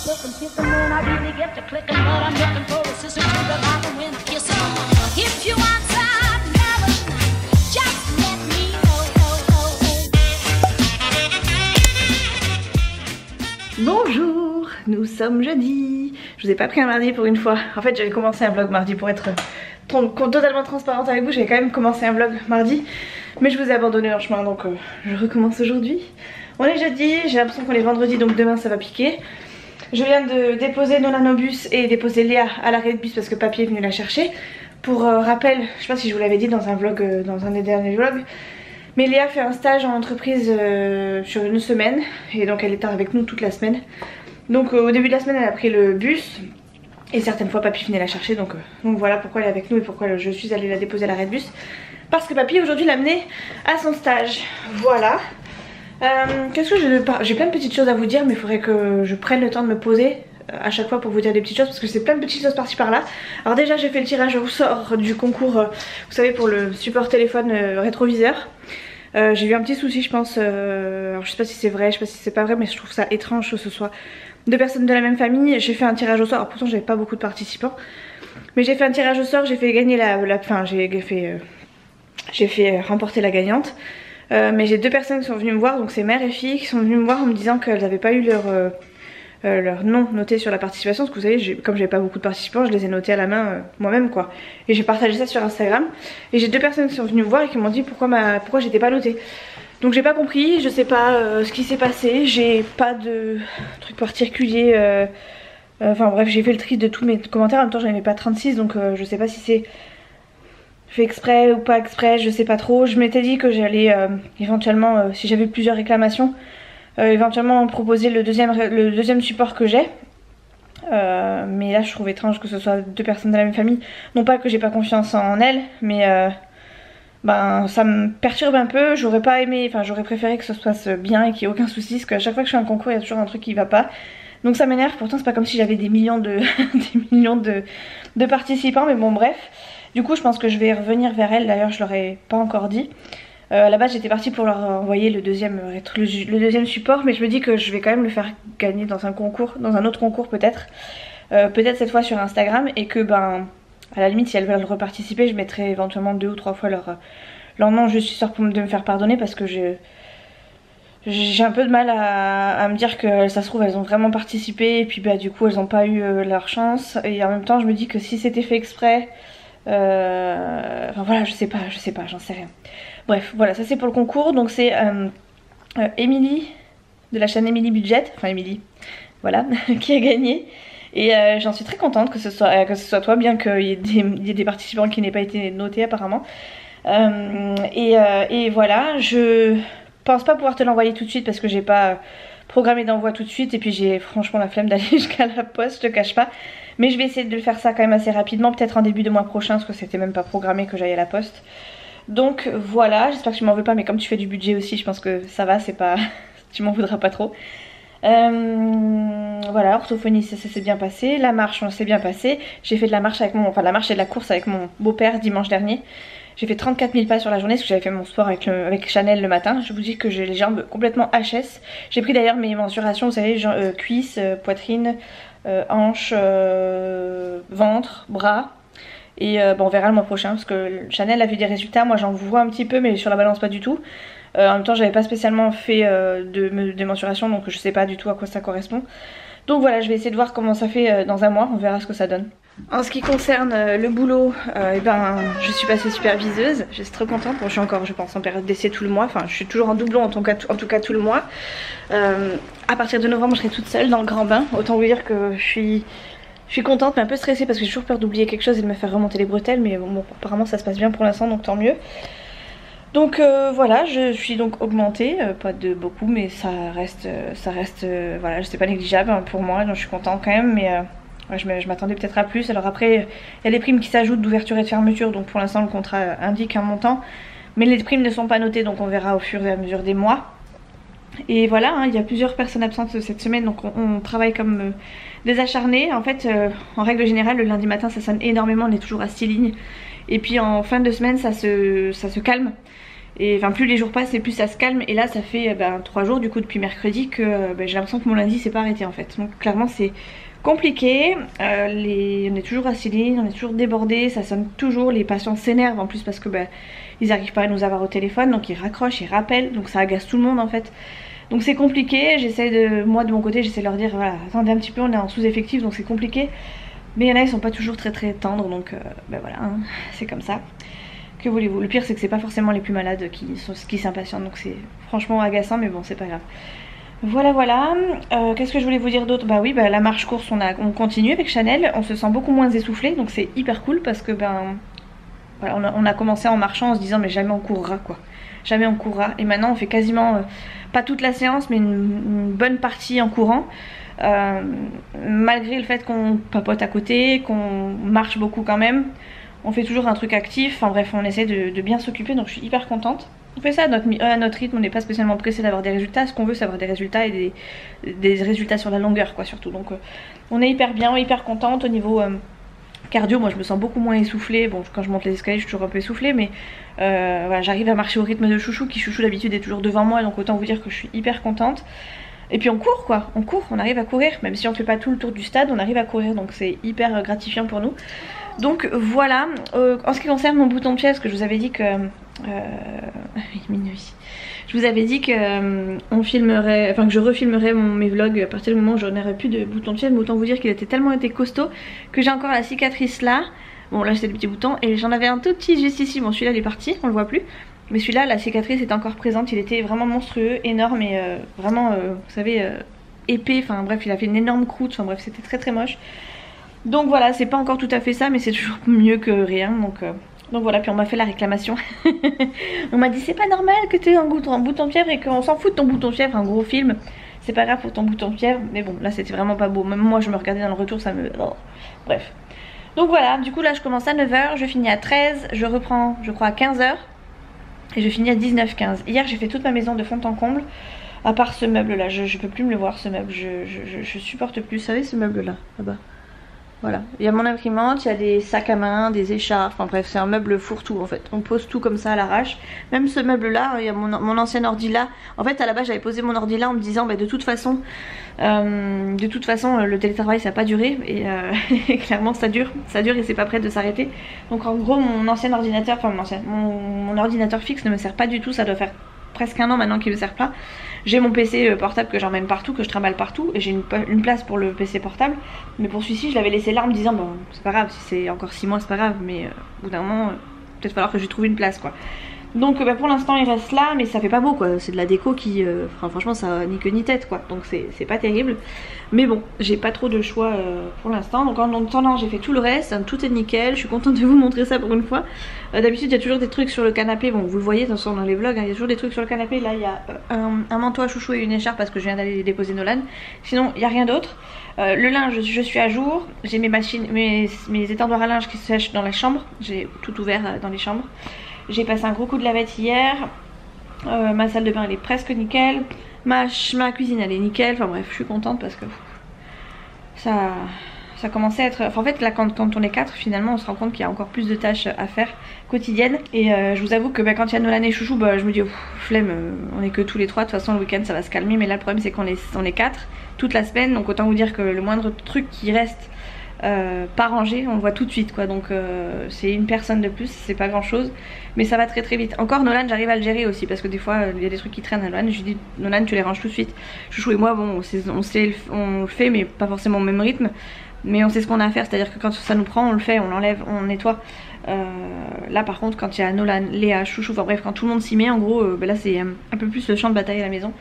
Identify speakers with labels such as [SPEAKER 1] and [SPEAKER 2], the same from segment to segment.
[SPEAKER 1] looking, kissing when I really get to clicking, but I'm looking for a sister to the rock and win a kiss. If you want some melody, just let me know.
[SPEAKER 2] Bonjour, nous sommes jeudi. Je vous ai pas pris un mardi pour une fois. En fait j'avais commencé un vlog mardi pour être totalement transparente avec vous. J'avais quand même commencé un vlog mardi, mais je vous ai abandonné en chemin, donc je recommence aujourd'hui. On est jeudi, j'ai l'impression qu'on est vendredi, donc demain ça va piquer. Je viens de déposer Nolan au bus et déposer Léa à l'arrêt de bus parce que papy est venu la chercher. Pour rappel, je sais pas si je vous l'avais dit dans un vlog, dans un des derniers vlogs, mais Léa fait un stage en entreprise sur une semaine et donc elle est avec nous toute la semaine. Donc au début de la semaine elle a pris le bus et certaines fois papy venait la chercher, donc voilà pourquoi elle est avec nous et pourquoi je suis allée la déposer à l'arrêt de bus. Parce que papy aujourd'hui l'a amenée à son stage. Voilà. Qu'est-ce que j'ai plein de petites choses à vous dire, mais il faudrait que je prenne le temps de me poser à chaque fois pour vous dire des petites choses parce que c'est plein de petites choses par-ci par-là. Alors déjà j'ai fait le tirage au sort du concours, vous savez, pour le support téléphone rétroviseur. J'ai eu un petit souci je pense, alors je sais pas si c'est vrai, je sais pas si c'est pas vrai, mais je trouve ça étrange que ce soit deux personnes de la même famille. J'ai fait un tirage au sort, alors pourtant j'avais pas beaucoup de participants, mais j'ai fait un tirage au sort, j'ai fait gagner j'ai fait remporter la gagnante. Mais j'ai deux personnes qui sont venues me voir, donc c'est mère et fille, qui sont venues me voir en me disant qu'elles n'avaient pas eu leur nom noté sur la participation. Parce que vous savez, comme j'avais pas beaucoup de participants, je les ai notés à la main moi-même quoi. Et j'ai partagé ça sur Instagram. Et j'ai deux personnes qui sont venues me voir et qui m'ont dit pourquoi j'étais pas notée. Donc j'ai pas compris, je sais pas ce qui s'est passé, j'ai pas de truc particulier. Enfin bref, j'ai fait le tri de tous mes commentaires, en même temps j'en avais pas 36, donc je sais pas si c'est fait exprès ou pas exprès, je sais pas trop. Je m'étais dit que j'allais éventuellement, si j'avais plusieurs réclamations, éventuellement proposer le deuxième support que j'ai. Mais là je trouve étrange que ce soit deux personnes de la même famille. Non pas que j'ai pas confiance en elles, mais ben, ça me perturbe un peu. J'aurais pas aimé, enfin j'aurais préféré que ça se passe bien et qu'il n'y ait aucun souci, parce qu'à chaque fois que je fais un concours il y a toujours un truc qui va pas. Donc ça m'énerve. Pourtant c'est pas comme si j'avais des millions de de participants, mais bon bref. Du coup je pense que je vais revenir vers elle, d'ailleurs je leur ai pas encore dit. À la base j'étais partie pour leur envoyer le deuxième support, mais je me dis que je vais quand même le faire gagner dans un concours, dans un autre concours peut-être. Peut-être cette fois sur Instagram, et que ben à la limite si elles veulent reparticiper je mettrai éventuellement 2 ou 3 fois leur nom. Je suis sûre de me faire pardonner parce que j'ai un peu de mal à me dire que ça se trouve elles ont vraiment participé et puis bah du coup elles n'ont pas eu leur chance. Et en même temps je me dis que si c'était fait exprès, enfin voilà, je sais pas, j'en sais rien. Bref, voilà, ça c'est pour le concours. Donc c'est Émilie de la chaîne Émilie Budget, enfin Émilie, voilà, qui a gagné. Et j'en suis très contente que ce soit toi, bien qu'il y ait des participants qui n'aient pas été notés apparemment. Et voilà, je pense pas pouvoir te l'envoyer tout de suite parce que j'ai pas programmé d'envoi tout de suite, et puis j'ai franchement la flemme d'aller jusqu'à la poste, je te cache pas. Mais je vais essayer de le faire ça quand même assez rapidement, peut-être en début de mois prochain, parce que c'était même pas programmé que j'aille à la poste. Donc voilà, j'espère que tu m'en veux pas, mais comme tu fais du budget aussi, je pense que ça va, c'est pas... tu m'en voudras pas trop. Voilà, orthophonie ça s'est bien passé, la marche on s'est bien passé. J'ai fait de la marche avec la marche et de la course avec mon beau-père dimanche dernier. J'ai fait 34 000 pas sur la journée parce que j'avais fait mon sport avec Chanel le matin. Je vous dis que j'ai les jambes complètement HS. J'ai pris d'ailleurs mes mensurations, vous savez, cuisses, poitrine, hanches, ventre, bras. Et bon, on verra le mois prochain parce que Chanel a vu des résultats. Moi j'en vois un petit peu, mais sur la balance pas du tout. En même temps j'avais pas spécialement fait de mensuration, donc je sais pas du tout à quoi ça correspond. Donc voilà, je vais essayer de voir comment ça fait dans un mois, on verra ce que ça donne. En ce qui concerne le boulot, eh ben, je suis passée superviseuse, je suis trop contente. Bon, je suis encore, je pense, en période d'essai tout le mois, enfin je suis toujours en doublon en tout cas tout le mois. À partir de novembre je serai toute seule dans le grand bain, autant vous dire que je suis contente mais un peu stressée parce que j'ai toujours peur d'oublier quelque chose et de me faire remonter les bretelles, mais bon apparemment ça se passe bien pour l'instant, donc tant mieux. Donc voilà, je suis donc augmentée, pas de beaucoup, mais ça reste voilà, c'est pas négligeable hein, pour moi, donc je suis contente quand même, mais ouais, je m'attendais peut-être à plus. Alors après, il y a les primes qui s'ajoutent d'ouverture et de fermeture, donc pour l'instant le contrat indique un montant, mais les primes ne sont pas notées, donc on verra au fur et à mesure des mois. Et voilà, hein, il y a plusieurs personnes absentes cette semaine, donc on travaille comme des acharnés. En fait, en règle générale, le lundi matin ça sonne énormément, on est toujours à 6 lignes. Et puis en fin de semaine ça se calme. Et enfin plus les jours passent et plus ça se calme. Et là ça fait 3 jours du coup depuis mercredi que j'ai l'impression que mon lundi s'est pas arrêté en fait. Donc clairement c'est compliqué, on est toujours à Céline, on est toujours débordé, ça sonne toujours, les patients s'énervent en plus parce que ils n'arrivent pas à nous avoir au téléphone, donc ils raccrochent, ils rappellent, donc ça agace tout le monde en fait. Donc c'est compliqué, moi de mon côté j'essaie de leur dire voilà, attendez un petit peu, on est en sous-effectif donc c'est compliqué. Mais il y en a ils sont pas toujours très tendres donc voilà, hein, c'est comme ça. Que voulez-vous, le pire c'est que c'est pas forcément les plus malades qui s'impatientent, donc c'est franchement agaçant mais bon c'est pas grave. Voilà, qu'est-ce que je voulais vous dire d'autre? Bah oui, la marche course on continue avec Chanel, on se sent beaucoup moins essoufflé donc c'est hyper cool parce que voilà, on a commencé en marchant en se disant mais jamais on courra quoi, jamais on courra, et maintenant on fait quasiment pas toute la séance mais une bonne partie en courant, malgré le fait qu'on papote à côté, qu'on marche beaucoup quand même, on fait toujours un truc actif, enfin bref on essaie de bien s'occuper donc je suis hyper contente. On fait ça à notre rythme, on n'est pas spécialement pressé d'avoir des résultats, ce qu'on veut c'est avoir des résultats et des résultats sur la longueur quoi surtout. Donc on est hyper bien, hyper contente. Au niveau cardio, moi je me sens beaucoup moins essoufflée. Bon quand je monte les escaliers je suis toujours un peu essoufflée mais voilà, j'arrive à marcher au rythme de Chouchou qui d'habitude est toujours devant moi, donc autant vous dire que je suis hyper contente. Et puis on court quoi, on arrive à courir, même si on fait pas tout le tour du stade, on arrive à courir donc c'est hyper gratifiant pour nous. Donc voilà, en ce qui concerne mon bouton de pied, parce que je vous avais dit que minuit. Je vous avais dit que que je refilmerais mes vlogs à partir du moment où j'en aurais plus de bouton de pied, mais autant vous dire qu'il était tellement été costaud que j'ai encore la cicatrice là. Bon là c'était le petit bouton et j'en avais un tout petit juste ici, bon celui-là il est parti, on le voit plus. Mais celui-là, la cicatrice est encore présente, il était vraiment monstrueux, énorme et vraiment, vous savez, épais, enfin bref, il a fait une énorme croûte, enfin bref, c'était très moche. Donc voilà, c'est pas encore tout à fait ça, mais c'est toujours mieux que rien, donc voilà, puis on m'a fait la réclamation. On m'a dit c'est pas normal que tu aies un bouton de fièvre et qu'on s'en fout de ton bouton de fièvre, un gros film. C'est pas grave pour ton bouton de fièvre, mais bon, là c'était vraiment pas beau, même moi je me regardais dans le retour, ça me... Oh. Bref. Donc voilà, du coup là je commence à 9 h, je finis à 13 h, je reprends je crois à 15 h. Et je finis à 19h15. Hier j'ai fait toute ma maison de fond en comble. À part ce meuble là, je peux plus me le voir ce meuble. Je supporte plus. Vous savez ce meuble là, là-bas. Voilà. Il y a mon imprimante, il y a des sacs à main, des écharpes. Enfin bref, c'est un meuble fourre-tout en fait. On pose tout comme ça à l'arrache. Même ce meuble là, il y a mon ancien ordi là. En fait à la base j'avais posé mon ordi là en me disant de toute façon le télétravail ça n'a pas duré. Et clairement ça dure et c'est pas prêt de s'arrêter. Donc en gros mon ancien ordinateur, mon ordinateur fixe ne me sert pas du tout. Ça doit faire presque un an maintenant qu'il me sert pas. J'ai mon PC portable que j'emmène partout, que je trimballe partout, et j'ai une place pour le PC portable. Mais pour celui-ci je l'avais laissé là en me disant bon c'est pas grave, si c'est encore 6 mois c'est pas grave, mais au bout d'un moment peut-être falloir que je trouve une place quoi. Donc pour l'instant il reste là, mais ça fait pas beau quoi, c'est de la déco qui franchement ça a ni queue ni tête quoi, donc c'est pas terrible. Mais bon, j'ai pas trop de choix pour l'instant, donc en attendant j'ai fait tout le reste, tout est nickel, je suis contente de vous montrer ça pour une fois. D'habitude il y a toujours des trucs sur le canapé, bon vous le voyez dans les vlogs, il y a toujours des trucs sur le canapé. Là il y a un manteau à Chouchou et une écharpe parce que je viens d'aller déposer Nolan, sinon il n'y a rien d'autre. Le linge je suis à jour, j'ai mes étendoirs à linge qui sèchent dans la chambre, j'ai tout ouvert dans les chambres. J'ai passé un gros coup de lavette hier, ma salle de bain elle est presque nickel, ma cuisine elle est nickel, enfin bref je suis contente parce que ça commençait à être... Enfin, en fait là quand on est 4 finalement on se rend compte qu'il y a encore plus de tâches à faire quotidiennes. Et je vous avoue que quand il y a Nolan et Chouchou je me dis flemme, on est que tous les 3, de toute façon le week-end ça va se calmer. Mais là le problème c'est qu'on est 4 toute la semaine, donc autant vous dire que le moindre truc qui reste pas rangé on le voit tout de suite quoi. Donc c'est une personne de plus, c'est pas grand chose, mais ça va très vite. Encore Nolan j'arrive à le gérer aussi parce que des fois il y a des trucs qui traînent à Nolan, je lui dis Nolan tu les ranges tout de suite. Chouchou et moi bon on le fait mais pas forcément au même rythme, mais on sait ce qu'on a à faire, c'est à dire que quand ça nous prend on le fait, on l'enlève, on nettoie. Là par contre quand il y a Nolan, Léa, Chouchou, enfin bref quand tout le monde s'y met en gros là c'est un peu plus le champ de bataille à la maison.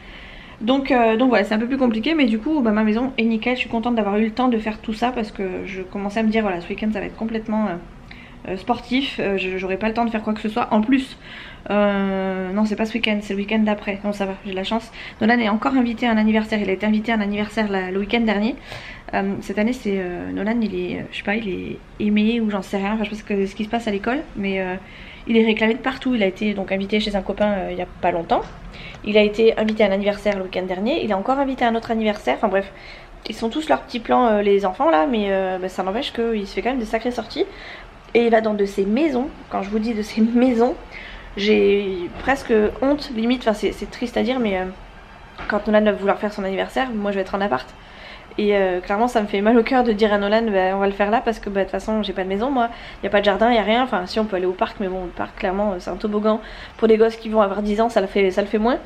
[SPEAKER 2] Donc voilà, c'est un peu plus compliqué, mais du coup ma maison est nickel. Je suis contente d'avoir eu le temps de faire tout ça parce que je commençais à me dire voilà ce week-end ça va être complètement sportif, j'aurai pas le temps de faire quoi que ce soit. En plus non c'est pas ce week-end, c'est le week-end d'après, non ça va, j'ai de la chance. Nolan est encore invité à un anniversaire, il a été invité à un anniversaire le week-end dernier. Cette année c'est Nolan il est, je sais pas, il est aimé ou j'en sais rien, enfin je sais pas ce qui se passe à l'école, mais il est réclamé de partout. Il a été donc invité chez un copain il y a pas longtemps. Il a été invité à un anniversaire le week-end dernier. Il est encore invité à un autre anniversaire. Enfin bref, ils sont tous leurs petits plans les enfants là. Mais ça n'empêche qu'il se fait quand même des sacrées sorties. Et il va dans de ces maisons. Quand je vous dis de ces maisons, j'ai presque honte limite, enfin c'est triste à dire mais quand Nolan va vouloir faire son anniversaire, moi je vais être en appart. Et clairement ça me fait mal au cœur de dire à Nolan bah, on va le faire là parce que bah, de toute façon j'ai pas de maison moi, il y a pas de jardin, il y a rien, enfin si on peut aller au parc mais bon le parc clairement c'est un toboggan pour des gosses qui vont avoir 10 ans ça le fait moins.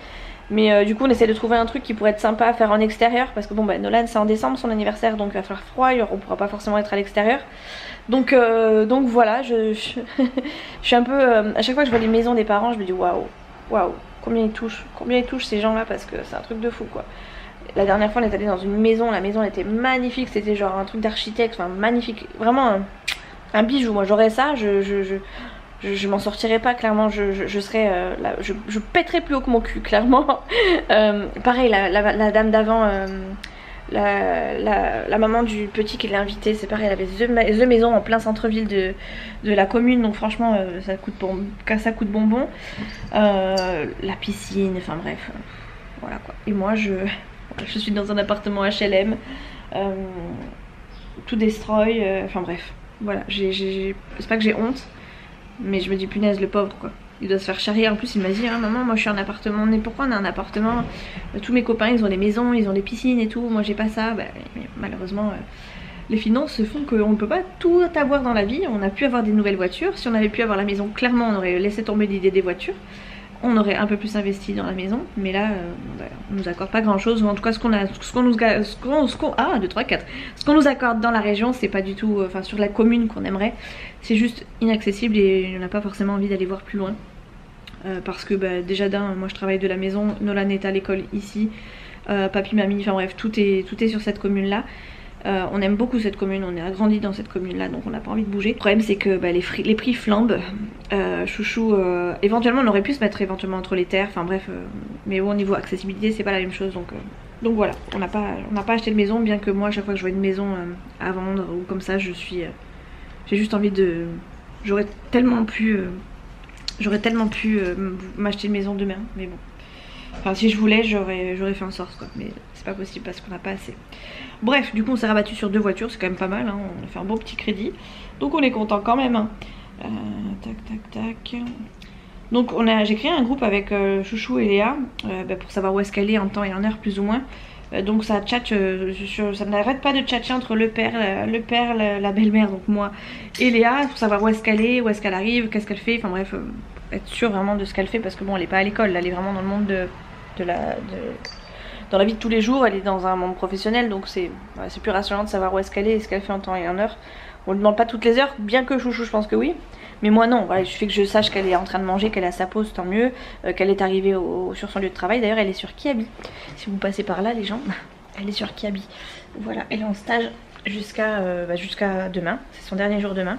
[SPEAKER 2] Mais du coup on essaie de trouver un truc qui pourrait être sympa à faire en extérieur parce que bon bah Nolan c'est en décembre son anniversaire donc il va faire froid, on pourra pas forcément être à l'extérieur. Donc voilà, je suis un peu... à chaque fois que je vois les maisons des parents je me dis waouh, combien ils touchent ces gens là parce que c'est un truc de fou quoi. La dernière fois on est allé dans une maison, la maison elle était magnifique, c'était genre un truc d'architecte, enfin magnifique, vraiment un bijou. Moi j'aurais ça, je m'en sortirais pas clairement, je serais là, je pèterais plus haut que mon cul clairement. Pareil la dame d'avant, la maman du petit qui l'a invité, c'est pareil, elle avait deux maisons en plein centre-ville de la commune, donc franchement ça coûte bonbon. La piscine, enfin bref, voilà quoi. Et moi je suis dans un appartement HLM, tout destroy, enfin bref, voilà, c'est pas que j'ai honte, mais je me dis punaise le pauvre quoi. Il doit se faire charrier. En plus il m'a dit hein, maman moi je suis en appartement, mais pourquoi on a un appartement, tous mes copains ils ont des maisons, ils ont des piscines et tout, moi j'ai pas ça. Bah, malheureusement les finances se font qu'on ne peut pas tout avoir dans la vie. On a pu avoir des nouvelles voitures, si on avait pu avoir la maison clairement on aurait laissé tomber l'idée des voitures, on aurait un peu plus investi dans la maison, mais là on nous accorde pas grand chose, ou en tout cas ce qu'on nous accorde dans la région c'est pas du tout, enfin sur la commune qu'on aimerait, c'est juste inaccessible et on n'a pas forcément envie d'aller voir plus loin. Parce que bah, déjà moi je travaille de la maison, Nolan est à l'école ici, papy, mamie, enfin bref tout est sur cette commune là. On aime beaucoup cette commune, on est grandi dans cette commune là donc on n'a pas envie de bouger. Le problème c'est que bah, les prix flambent, chouchou, éventuellement on aurait pu se mettre éventuellement entre les terres, enfin bref, mais bon au niveau accessibilité c'est pas la même chose donc voilà, on n'a pas acheté de maison, bien que moi à chaque fois que je vois une maison à vendre ou comme ça j'ai juste envie de... J'aurais tellement pu m'acheter une maison demain, mais bon. Enfin si je voulais j'aurais fait en sorte quoi, mais c'est pas possible parce qu'on n'a pas assez. Bref, du coup on s'est rabattu sur 2 voitures, c'est quand même pas mal, hein. On a fait un bon petit crédit, donc on est content quand même hein. Tac. Donc j'ai créé un groupe avec Chouchou et Léa pour savoir où est-ce qu'elle est en temps et en heure plus ou moins. Donc ça tchatche, ça n'arrête pas de tchatcher entre le père, la belle-mère, donc moi et Léa, pour savoir où est-ce qu'elle est, où est-ce qu'elle arrive, qu'est-ce qu'elle fait, enfin bref, être sûr vraiment de ce qu'elle fait parce que bon elle est pas à l'école, elle est vraiment dans le monde dans la vie de tous les jours, elle est dans un monde professionnel, donc c'est plus rassurant de savoir où est-ce qu'elle est et ce qu'elle fait en temps et en heure. On ne demande pas toutes les heures, bien que Chouchou je pense que oui, mais moi non, voilà, il suffit que je sache qu'elle est en train de manger, qu'elle est à sa pause, tant mieux, qu'elle est arrivée sur son lieu de travail. D'ailleurs elle est sur Kiabi, si vous passez par là les gens, elle est sur Kiabi. Voilà, elle est en stage jusqu'à demain, c'est son dernier jour demain.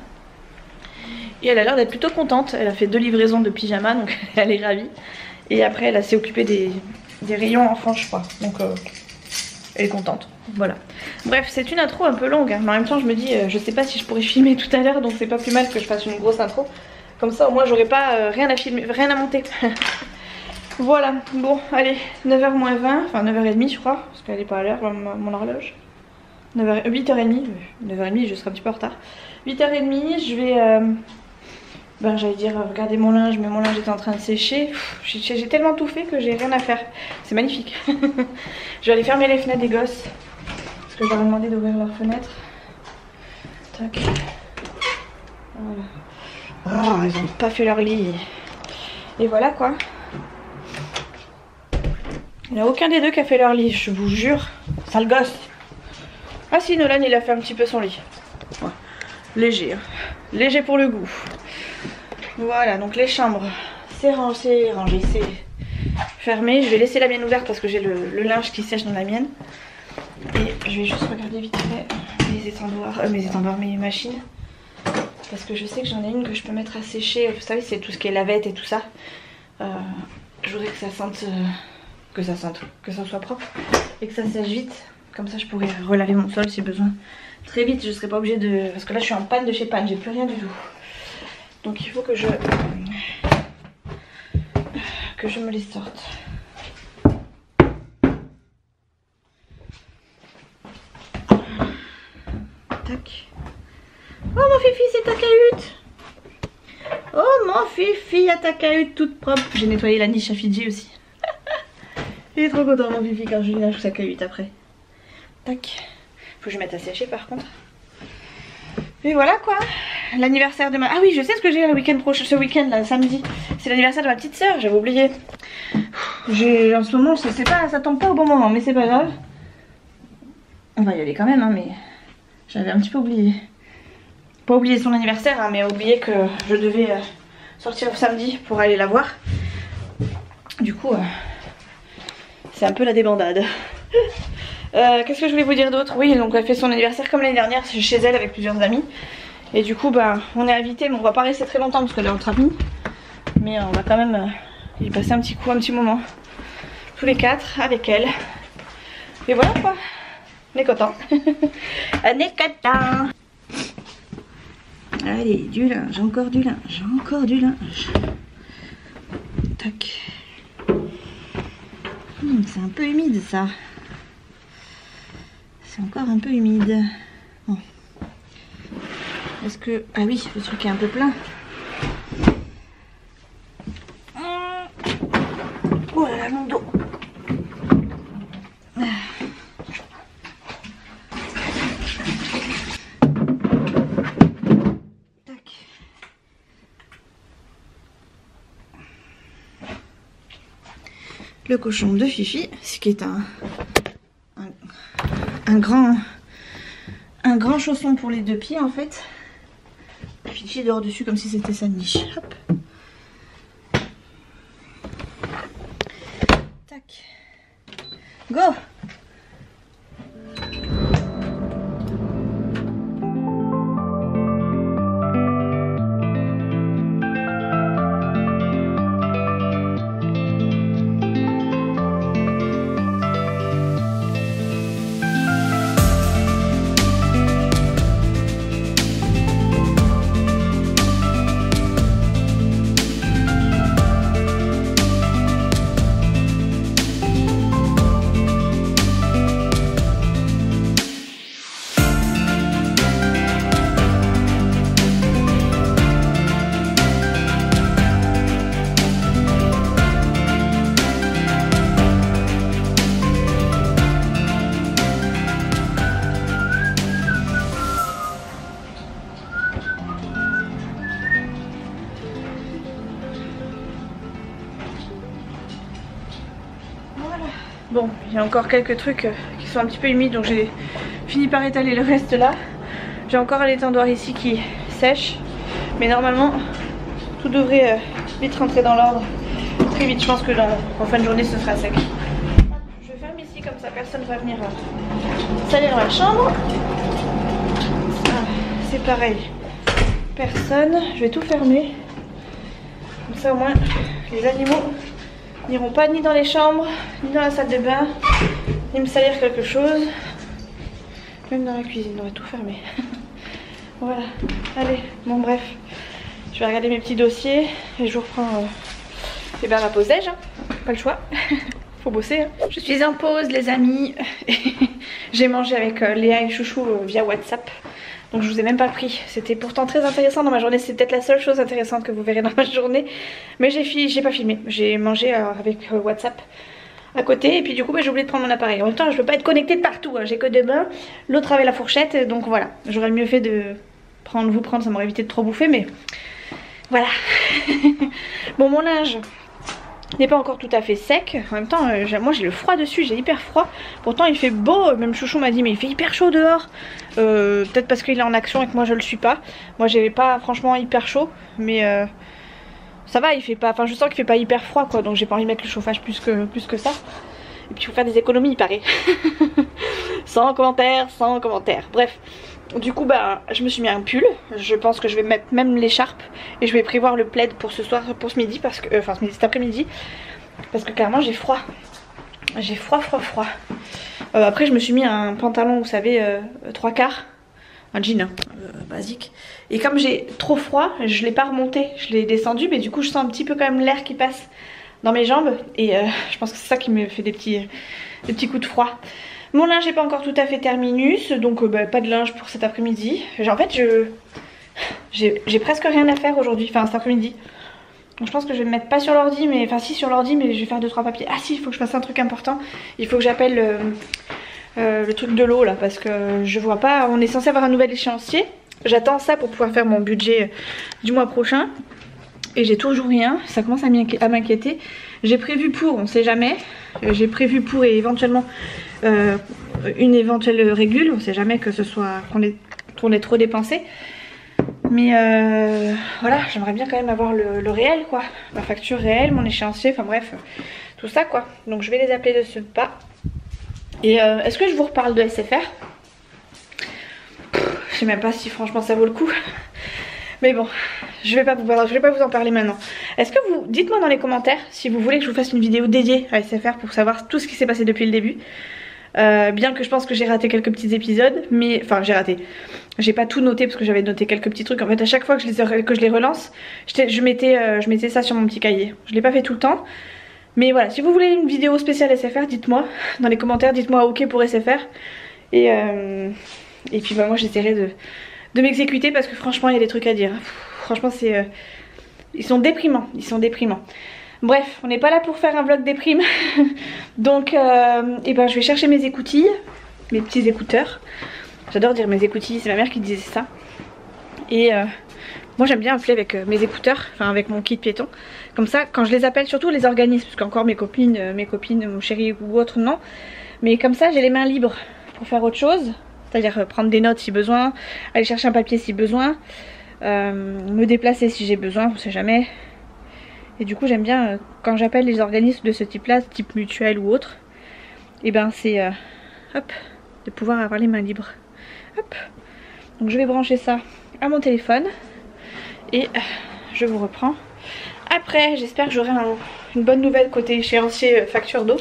[SPEAKER 2] Et elle a l'air d'être plutôt contente, elle a fait 2 livraisons de pyjama donc elle est ravie. Et après elle s'est occupée des rayons enfants je crois, donc elle est contente. Voilà. Bref, c'est une intro un peu longue, hein, mais en même temps je me dis, je sais pas si je pourrais filmer tout à l'heure, donc c'est pas plus mal que je fasse une grosse intro. Comme ça au moins j'aurai pas rien à filmer, rien à monter. Voilà, bon allez, 9h moins 20, enfin 9h30 je crois, parce qu'elle est pas à l'heure mon horloge. 8h30, 9h30 je serai un petit peu en retard. 8h30, je vais, j'allais dire regarder mon linge, mais mon linge était en train de sécher. J'ai tellement tout fait que j'ai rien à faire, c'est magnifique. Je vais aller fermer les fenêtres des gosses, parce que je leur ai demandé d'ouvrir leurs fenêtres. Tac. Voilà. Oh, ils ont pas fait leur lit. Et voilà quoi. Il n'y a aucun des deux qui a fait leur lit, je vous jure. Sale gosse. Ah si, Nolan il a fait un petit peu son lit. Ouais. Léger, hein. Léger pour le goût. Voilà, donc les chambres, c'est rangé, c'est fermé. Je vais laisser la mienne ouverte parce que j'ai le linge qui sèche dans la mienne. Et je vais juste regarder vite fait mes machines. Parce que je sais que j'en ai une que je peux mettre à sécher. Vous savez, c'est tout ce qui est lavette et tout ça. Je voudrais que ça sente, que ça soit propre et que ça sèche vite. Comme ça je pourrais relaver mon sol si besoin. Très vite, je serai pas obligée de... Parce que là je suis en panne de chez panne, j'ai plus rien du tout. Donc il faut que je me les sorte. Tac. Oh mon fifi, c'est ta cahute. Oh mon Mon Fifi à ta cahute toute propre. J'ai nettoyé la niche à Fidji aussi. Il est trop content mon Fifi quand je lui lâche sa cahute après. Tac. Faut que je mette à sécher par contre. Et voilà quoi. L'anniversaire de ma... Ah oui, je sais ce que j'ai le week-end prochain, ce week-end là, samedi. C'est l'anniversaire de ma petite soeur, j'avais oublié. En ce moment, c'est pas, ça tombe pas au bon moment, mais c'est pas grave. On va y aller quand même, hein, mais j'avais un petit peu oublié. Pas oublié son anniversaire, hein, mais oublié que je devais sortir samedi pour aller la voir. Du coup, c'est un peu la débandade. Qu'est-ce que je voulais vous dire d'autre? Oui, donc elle fait son anniversaire comme l'année dernière chez elle avec plusieurs amis. Et du coup, bah, on est invités, mais on va pas rester très longtemps parce qu'elle est entre amis. Mais on va quand même y passer un petit moment. Tous les quatre avec elle. Et voilà quoi. On est contents. On est contents. Allez, du linge, encore du linge, encore du linge. Tac. C'est un peu humide ça. C'est encore un peu humide. Bon. Est-ce que... Ah oui, le truc est un peu plein. Oh là là, mon dos. Tac. Le cochon de Fifi, ce qui est un grand chausson pour les deux pieds en fait. Fifi dort dessus comme si c'était sa niche. Hop. Tac. Go. Bon, il y a encore quelques trucs qui sont un petit peu humides, donc j'ai fini par étaler le reste là. J'ai encore un étendoir ici qui sèche, mais normalement tout devrait vite rentrer dans l'ordre très vite. Je pense que en fin de journée ce sera sec. Je ferme ici comme ça personne va venir salir dans la chambre. C'est pareil, personne. Je vais tout fermer, comme ça au moins les animaux n'iront pas ni dans les chambres, ni dans la salle de bain, ni me salir quelque chose. Même dans la cuisine, on va tout fermer. Voilà, allez, bon bref. Je vais regarder mes petits dossiers et je vous reprends ma pause déj, hein. Pas le choix. Faut bosser, hein. Je suis en pause les amis. J'ai mangé avec Léa et Chouchou via WhatsApp. Donc je vous ai même pas pris. C'était pourtant très intéressant dans ma journée. C'est peut-être la seule chose intéressante que vous verrez dans ma journée. Mais j'ai pas filmé. J'ai mangé avec WhatsApp à côté. Et puis du coup j'ai oublié de prendre mon appareil. En même temps je peux pas être connectée de partout, hein. J'ai que deux mains. L'autre avait la fourchette. Donc voilà. J'aurais mieux fait de vous prendre. Ça m'aurait évité de trop bouffer. Mais voilà. Bon, mon linge n'est pas encore tout à fait sec. En même temps moi j'ai le froid dessus, j'ai hyper froid. Pourtant il fait beau, même Chouchou m'a dit mais il fait hyper chaud dehors. Peut-être parce qu'il est en action et que moi je le suis pas. Moi j'ai pas franchement hyper chaud, mais ça va, il fait pas, enfin je sens qu'il fait pas hyper froid quoi. Donc j'ai pas envie de mettre le chauffage plus que ça. Et puis il faut faire des économies il paraît. Sans commentaire, sans commentaire. Bref. Du coup bah je me suis mis un pull. Je pense que je vais mettre même l'écharpe. Et je vais prévoir le plaid pour ce soir, pour ce midi. Parce que, enfin cet après-midi. Parce que clairement j'ai froid. J'ai froid. Après je me suis mis un pantalon, vous savez, 3/4. Un jean hein, basique. Et comme j'ai trop froid, je l'ai pas remonté. Je l'ai descendu, mais du coup je sens un petit peu quand même l'air qui passe dans mes jambes. Et je pense que c'est ça qui me fait des petits coups de froid. Mon linge n'est pas encore tout à fait terminus, donc pas de linge pour cet après-midi. En fait j'ai presque rien à faire aujourd'hui, enfin cet après-midi. Donc je pense que je vais me mettre pas sur l'ordi, mais enfin si sur l'ordi, mais je vais faire 2-3 papiers. Ah si, il faut que je fasse un truc important. Il faut que j'appelle le truc de l'eau là, parce que je vois pas. On est censé avoir un nouvel échéancier. J'attends ça pour pouvoir faire mon budget du mois prochain. Et j'ai toujours rien, ça commence à m'inquiéter. J'ai prévu pour, on sait jamais. J'ai prévu pour et éventuellement une éventuelle régule. On sait jamais que ce soit qu'on ait trop dépensé. Mais voilà, j'aimerais bien quand même avoir le réel quoi. Ma facture réelle, mon échéancier, enfin bref, tout ça quoi. Donc je vais les appeler de ce pas. Et est-ce que je vous reparle de SFR? Je sais même pas si franchement ça vaut le coup. Mais bon, je vais pas vous en parler maintenant. Est-ce que vous, dites-moi dans les commentaires si vous voulez que je vous fasse une vidéo dédiée à SFR pour savoir tout ce qui s'est passé depuis le début. Bien que je pense que j'ai raté quelques petits épisodes, mais enfin j'ai raté. J'ai pas tout noté parce que j'avais noté quelques petits trucs. En fait à chaque fois que je les relance, je mettais ça sur mon petit cahier. Je l'ai pas fait tout le temps. Mais voilà, si vous voulez une vidéo spéciale SFR, dites-moi dans les commentaires, dites-moi ok pour SFR. Et puis bah moi j'essaierai de m'exécuter parce que franchement il y a des trucs à dire. Franchement c'est... ils sont déprimants, Bref, on n'est pas là pour faire un vlog déprime. Donc et ben je vais chercher mes écoutilles, mes petits écouteurs. J'adore dire mes écoutilles, c'est ma mère qui disait ça. Et moi j'aime bien appeler avec mes écouteurs, enfin avec mon kit piéton. Comme ça quand je les appelle, surtout les organismes, parce qu'encore mes copines, mon chéri ou autre non. Mais comme ça j'ai les mains libres pour faire autre chose. C'est-à-dire prendre des notes si besoin, aller chercher un papier si besoin, me déplacer si j'ai besoin, on sait jamais. Et du coup j'aime bien quand j'appelle les organismes de ce type là, type mutuelle ou autre, et ben c'est hop, de pouvoir avoir les mains libres. Hop. Donc je vais brancher ça à mon téléphone et je vous reprends. Après j'espère que j'aurai une bonne nouvelle côté échéancier facture d'eau.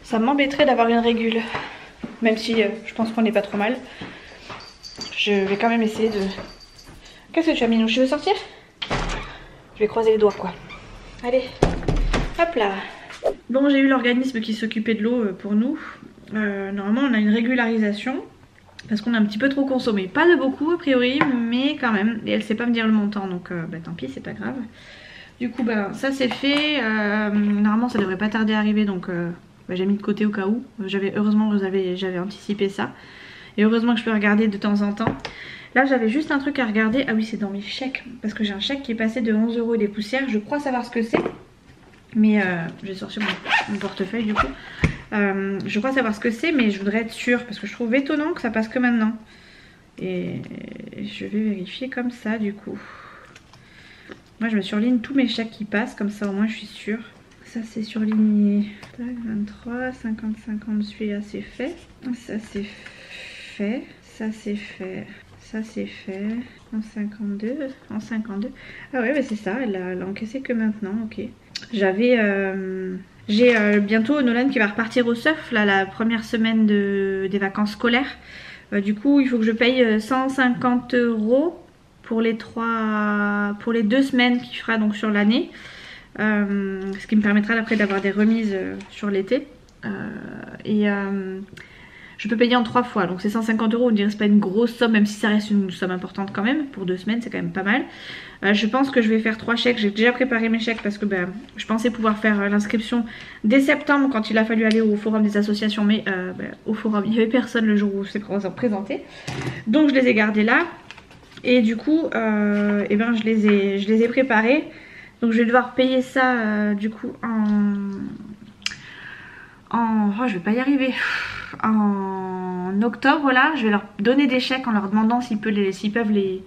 [SPEAKER 2] Ça m'embêterait d'avoir une régule. Même si je pense qu'on n'est pas trop mal. Je vais quand même essayer de... Qu'est-ce que tu as mis? Tu veux sortir? Je vais croiser les doigts quoi. Allez, hop là. Bon, j'ai eu l'organisme qui s'occupait de l'eau pour nous. Normalement on a une régularisation. Parce qu'on a un petit peu trop consommé. Pas de beaucoup a priori, mais quand même. Et elle sait pas me dire le montant, donc bah, tant pis, c'est pas grave. Du coup bah ça c'est fait. Normalement ça devrait pas tarder à arriver, donc... Bah, j'ai mis de côté au cas où. Heureusement j'avais anticipé ça. Et heureusement que je peux regarder de temps en temps. Là j'avais juste un truc à regarder. Ah oui, c'est dans mes chèques. Parce que j'ai un chèque qui est passé de 11 € et des poussières. Je crois savoir ce que c'est. Mais je vais sortir mon portefeuille du coup. Je crois savoir ce que c'est, mais je voudrais être sûre. Parce que je trouve étonnant que ça passe que maintenant. Et je vais vérifier comme ça du coup. Moi je me surligne tous mes chèques qui passent. Comme ça au moins je suis sûre. Ça c'est surligné. 23, 50, 50, celui-là c'est fait. Ça c'est fait. Ça c'est fait. Ça c'est fait. En 52. En 52. Ah ouais, bah c'est ça, elle a encaissé que maintenant, ok. J'ai bientôt Nolan qui va repartir au surf, là, la première semaine des vacances scolaires. Du coup, il faut que je paye 150 € pour les 2 semaines qu'il fera donc sur l'année. Ce qui me permettra après d'avoir des remises sur l'été. Je peux payer en 3 fois, donc c'est 150 €. On dirait que c'est pas une grosse somme, même si ça reste une somme importante quand même. Pour 2 semaines, c'est quand même pas mal. Je pense que je vais faire 3 chèques. J'ai déjà préparé mes chèques parce que je pensais pouvoir faire l'inscription dès septembre quand il a fallu aller au forum des associations. Mais au forum, il n'y avait personne le jour où c'est présenté. Donc je les ai gardés là. Et du coup, je les ai préparés. Donc je vais devoir payer ça du coup oh, je vais pas y arriver. En octobre là, je vais leur donner des chèques en leur demandant s'ils peuvent les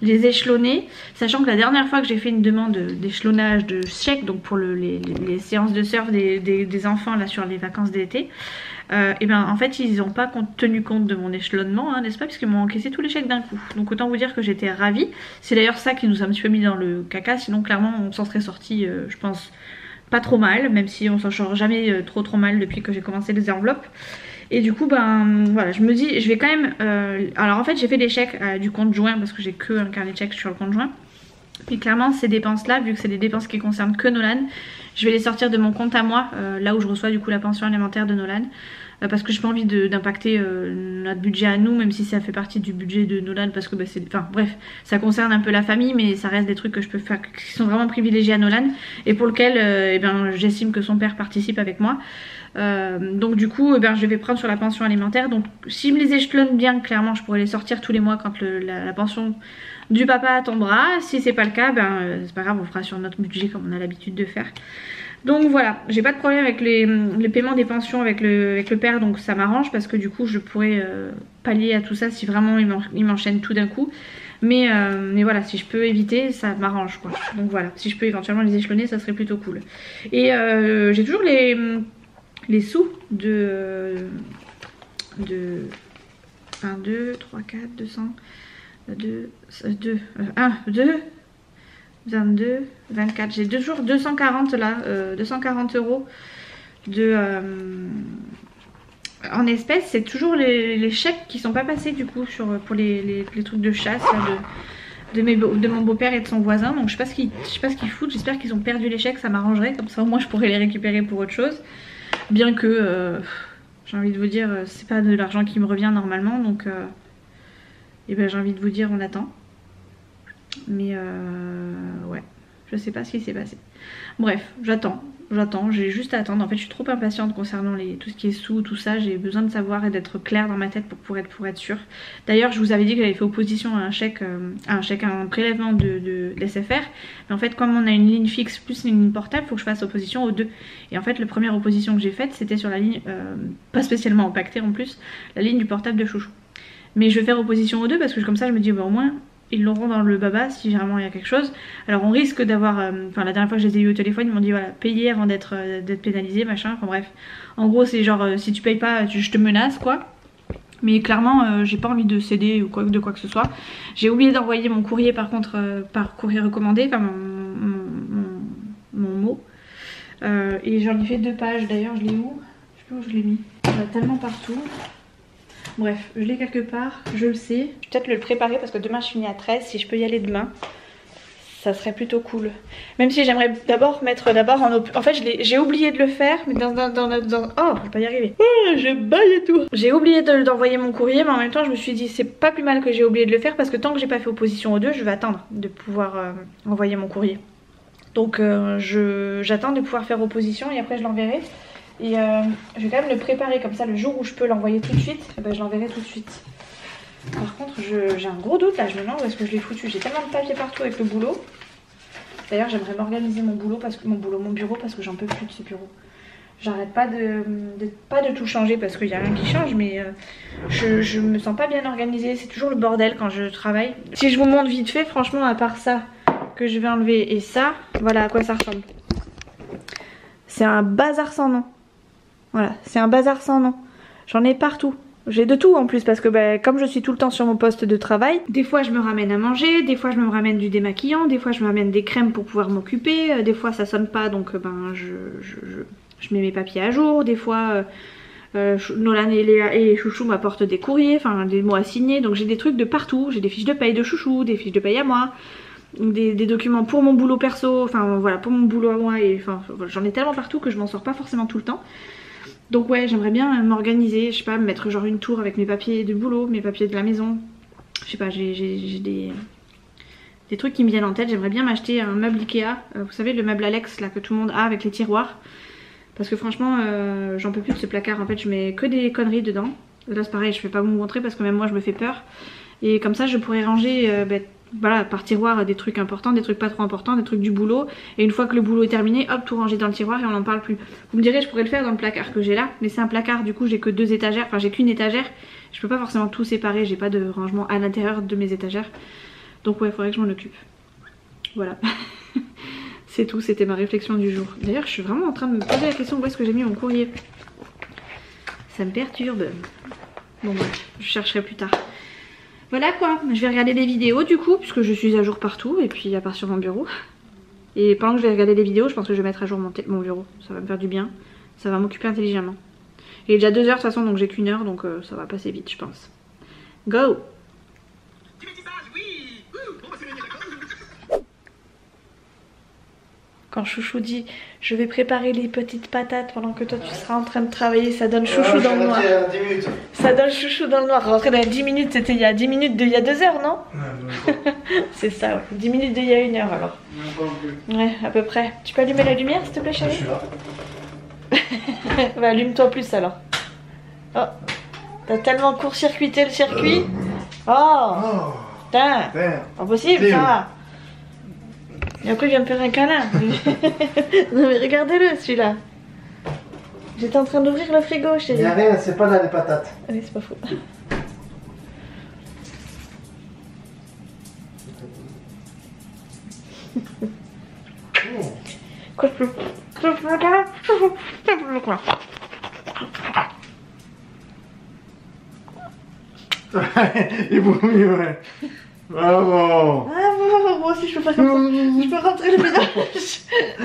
[SPEAKER 2] échelonner. Sachant que la dernière fois que j'ai fait une demande d'échelonnage de chèques, donc pour les séances de surf des enfants là sur les vacances d'été, en fait ils n'ont pas tenu compte de mon échelonnement, n'est-ce pas, puisqu'ils m'ont encaissé tous les chèques d'un coup. Donc autant vous dire que j'étais ravie. C'est d'ailleurs ça qui nous a un petit peu mis dans le caca, sinon clairement on s'en serait sorti je pense pas trop mal, même si on s'en sort jamais trop mal depuis que j'ai commencé les enveloppes. Et du coup voilà, je me dis je vais quand même alors en fait j'ai fait des chèques du compte joint parce que j'ai que un carnet de chèques sur le compte joint. Et clairement ces dépenses là, vu que c'est des dépenses qui concernent que Nolan, je vais les sortir de mon compte à moi, là où je reçois du coup la pension alimentaire de Nolan. parce que j'ai pas envie d'impacter notre budget à nous, même si ça fait partie du budget de Nolan, parce que bah, enfin bref, ça concerne un peu la famille, mais ça reste des trucs que je peux faire qui sont vraiment privilégiés à Nolan et pour lequel eh ben, j'estime que son père participe avec moi. Donc du coup, eh ben, je vais prendre sur la pension alimentaire. Donc s'il me les échelonne bien, clairement, je pourrais les sortir tous les mois quand la pension du papa tombera. Si c'est pas le cas, ben c'est pas grave, on fera sur notre budget comme on a l'habitude de faire. Donc voilà, j'ai pas de problème avec les paiements des pensions avec le père, donc ça m'arrange parce que du coup je pourrais pallier à tout ça si vraiment il m'enchaîne tout d'un coup. Mais voilà, si je peux éviter, ça m'arrange quoi. Donc voilà, si je peux éventuellement les échelonner, ça serait plutôt cool. Et j'ai toujours les sous de 1, 2, 3, 4, 200, 1, 2, 22, 24, j'ai toujours 240 là, 240 € en espèces. C'est toujours les chèques qui sont pas passés du coup pour les trucs de chasse là, de mon beau-père et de son voisin. Donc je sais pas ce qu'ils foutent, j'espère qu'ils ont perdu les chèques, ça m'arrangerait, comme ça au moins je pourrais les récupérer pour autre chose. Bien que j'ai envie de vous dire, c'est pas de l'argent qui me revient normalement, donc et ben j'ai envie de vous dire on attend. Mais ouais, je sais pas ce qui s'est passé. Bref, j'attends, j'ai juste à attendre. En fait, je suis trop impatiente concernant tout ce qui est sous, tout ça. J'ai besoin de savoir et d'être claire dans ma tête pour être sûre. D'ailleurs, je vous avais dit que j'avais fait opposition à un prélèvement de SFR. Mais en fait, comme on a une ligne fixe plus une ligne portable, il faut que je fasse opposition aux deux. Et en fait, la première opposition que j'ai faite, c'était sur la ligne, pas spécialement impactée en plus, la ligne du portable de Chouchou. Mais je vais faire opposition aux deux parce que comme ça, je me dis, bah, au moins ils l'auront dans le baba si vraiment il y a quelque chose. Alors on risque d'avoir, enfin la dernière fois que je les ai eu au téléphone, ils m'ont dit voilà, payer avant d'être pénalisé, machin, enfin bref. En gros c'est genre si tu payes pas, je te menace quoi. Mais clairement j'ai pas envie de céder ou de quoi que ce soit. J'ai oublié d'envoyer mon courrier par contre par courrier recommandé, enfin mon mot. Et j'en ai fait 2 pages d'ailleurs, je l'ai où? Je sais plus où je l'ai mis. Il y en a tellement partout. Bref, je l'ai quelque part, je le sais. Je vais peut-être le préparer parce que demain je finis à 13. Si je peux y aller demain, ça serait plutôt cool. Même si j'aimerais d'abord mettre en fait j'ai oublié de le faire, mais dans oh, je vais pas y arriver. Oh, je baille et tout. J'ai oublié d'envoyer mon courrier, mais en même temps je me suis dit c'est pas plus mal que j'ai oublié de le faire parce que tant que j'ai pas fait opposition aux deux, je vais attendre de pouvoir envoyer mon courrier. Donc j'attends de pouvoir faire opposition et après je l'enverrai. Et je vais quand même le préparer comme ça le jour où je peux l'envoyer tout de suite, et ben je l'enverrai tout de suite. Par contre j'ai un gros doute là, je me demande où est-ce que je l'ai foutu. J'ai tellement de papier partout avec le boulot. D'ailleurs j'aimerais m'organiser mon bureau parce que j'en peux plus de ce bureau. J'arrête pas de tout changer parce qu'il n'y a rien qui change, mais je me sens pas bien organisée. C'est toujours le bordel quand je travaille. Si je vous montre vite fait, franchement à part ça que je vais enlever et ça, voilà à quoi ça ressemble. C'est un bazar sans nom. Voilà, c'est un bazar sans nom. J'en ai partout. J'ai de tout en plus parce que bah, comme je suis tout le temps sur mon poste de travail, des fois je me ramène à manger, des fois je me ramène du démaquillant, des fois je me ramène des crèmes pour pouvoir m'occuper, des fois ça sonne pas donc ben je mets mes papiers à jour, des fois Nolan et Chouchou m'apportent des courriers, enfin des mots à signer, donc j'ai des trucs de partout, j'ai des fiches de paye de Chouchou, des fiches de paye à moi, des documents pour mon boulot perso, enfin voilà pour mon boulot à moi, et enfin j'en ai tellement partout que je m'en sors pas forcément tout le temps. Donc ouais, j'aimerais bien m'organiser, je sais pas, me mettre genre une tour avec mes papiers de boulot, mes papiers de la maison. Je sais pas, j'ai des trucs qui me viennent en tête. J'aimerais bien m'acheter un meuble Ikea, vous savez le meuble Alex là que tout le monde a avec les tiroirs. Parce que franchement j'en peux plus de ce placard, en fait je mets que des conneries dedans. Là c'est pareil, je vais pas vous montrer parce que même moi je me fais peur. Et comme ça je pourrais ranger voilà, par tiroir des trucs importants, des trucs pas trop importants, des trucs du boulot. Et une fois que le boulot est terminé, hop, tout ranger dans le tiroir et on n'en parle plus. Vous me direz, je pourrais le faire dans le placard que j'ai là, mais c'est un placard, du coup j'ai que 2 étagères, enfin j'ai qu'une étagère. Je peux pas forcément tout séparer, j'ai pas de rangement à l'intérieur de mes étagères. Donc ouais, il faudrait que je m'en occupe. Voilà. C'est tout, c'était ma réflexion du jour. D'ailleurs, je suis vraiment en train de me poser la question où est-ce que j'ai mis mon courrier. Ça me perturbe. Bon bref, je chercherai plus tard. Voilà quoi, je vais regarder des vidéos du coup, puisque je suis à jour partout, et puis à part sur mon bureau. Et pendant que je vais regarder des vidéos, je pense que je vais mettre à jour mon bureau. Ça va me faire du bien, ça va m'occuper intelligemment. Il est déjà 2 heures de toute façon, donc j'ai qu'1 heure, donc ça va passer vite je pense. Go! Quand Chouchou dit je vais préparer les petites patates pendant que toi tu seras en train de travailler, ça donne Chouchou dans le noir. Ça donne Chouchou dans le noir. Rentrer dans les 10 minutes, c'était il y a 10 minutes d'il y a 2 heures, non? C'est ça, ouais. 10 minutes d'il y a 1 heure alors. Ouais, à peu près. Tu peux allumer la lumière s'il te plaît, chérie? Je suis là. Bah, allume-toi plus alors. Oh, t'as tellement court-circuité le circuit. Oh, putain, impossible ça. Et après, il vient me faire un câlin. Non, mais regardez-le, celui-là. J'étais en train d'ouvrir le frigo, chérie.
[SPEAKER 3] Il n'y a rien, c'est pas là les patates.
[SPEAKER 2] Allez, c'est pas faux. Quoi, je peux...
[SPEAKER 3] Il vaut mieux, ouais. Bravo.
[SPEAKER 2] Ah bon, moi aussi je peux faire comme ça. Je peux rentrer le ménage